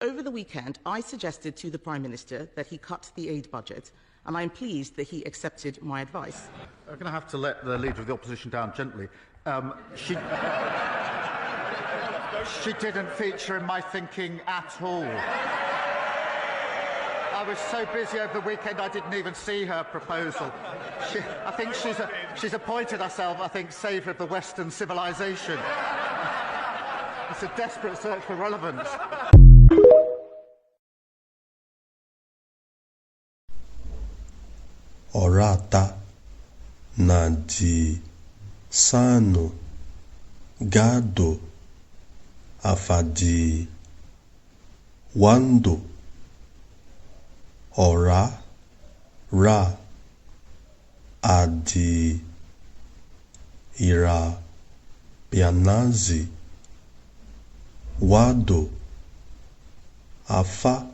Over the weekend, I suggested to the Prime Minister that he cut the aid budget, and I'm pleased that he accepted my advice. I'm going to have to let the Leader of the Opposition down gently. She didn't feature in my thinking at all. I was so busy over the weekend I didn't even see her proposal. I think she's appointed herself, saviour of the Western civilization. It's a desperate search for relevance. ORATTAH na di sano gado afadi wando ora ra adi ira pianazi wado afa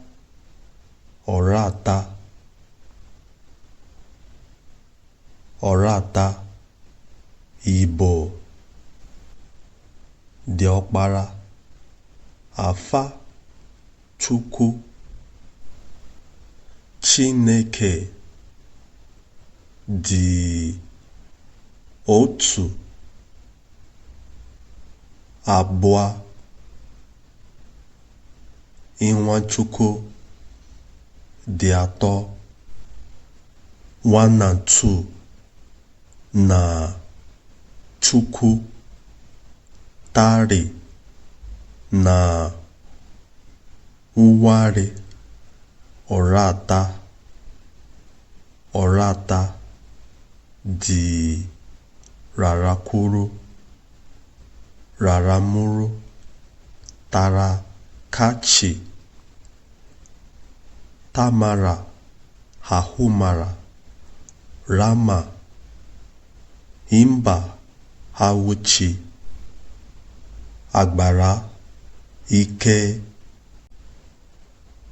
ORATTAH ORATTAH Igbo diokpara afa Chukwu Chineke dị otu abụọ Nwachukwu dị atọ 1 and 2 na Chukwu tari na uwari ORATTAH di rarakuru raramuru tarakachi tamara hahumara rama imba hawuchi agbara ike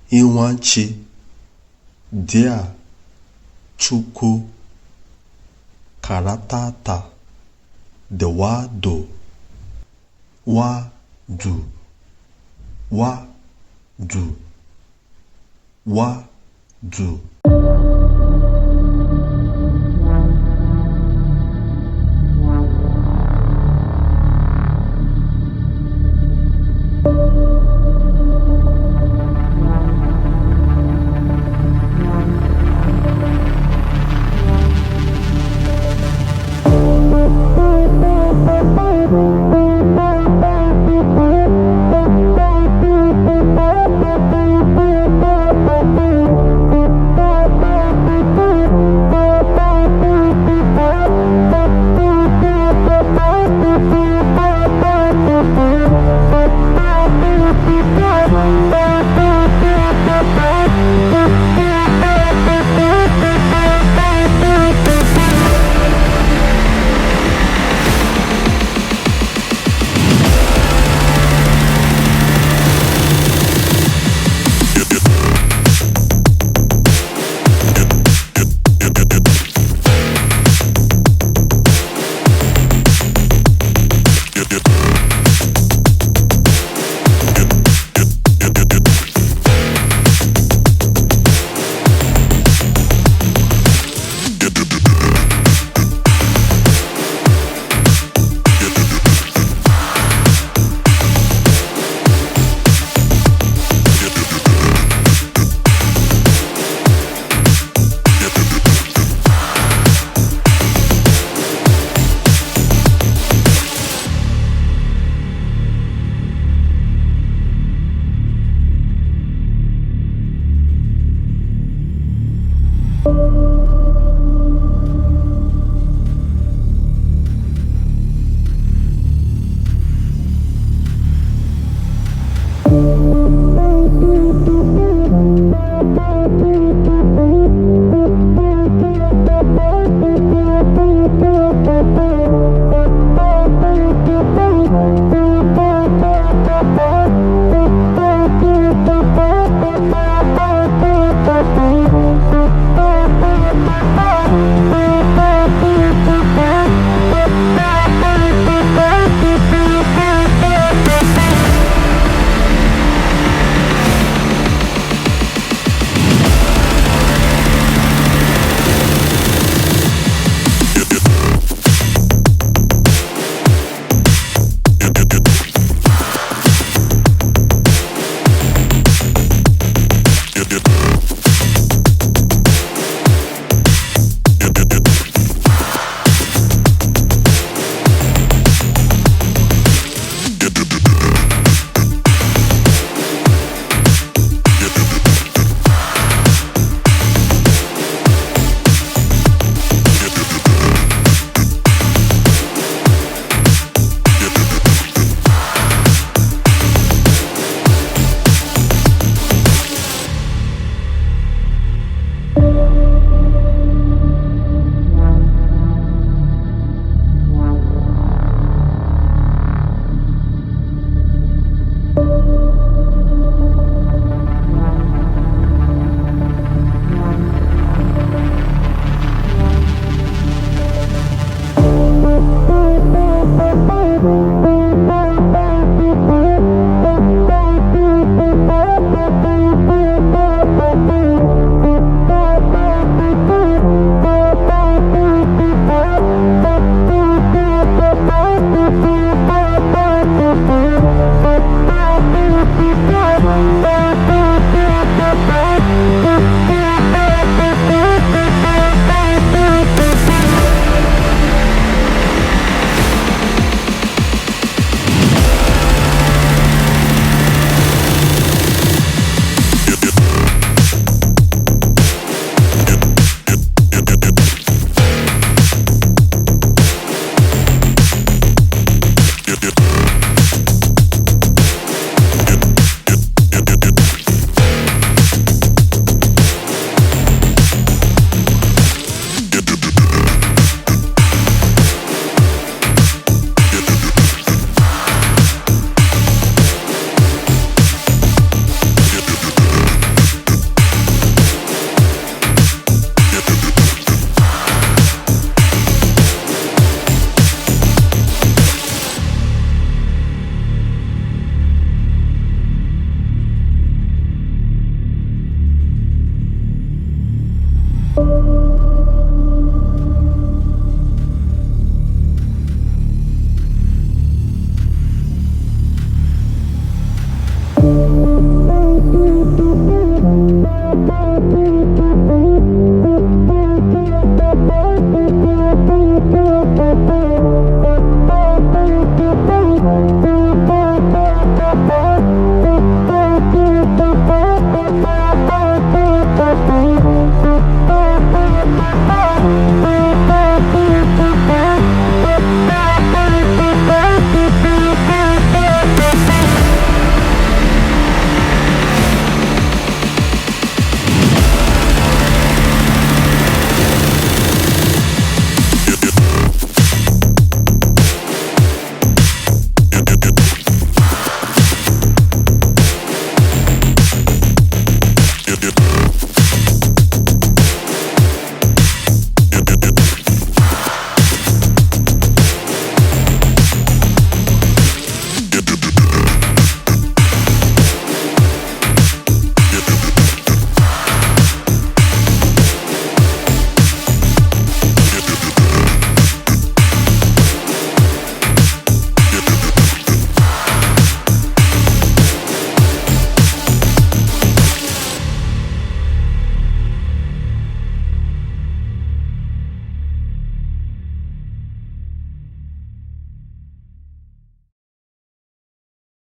iwanchi dia Chukwu karatata the wado wadu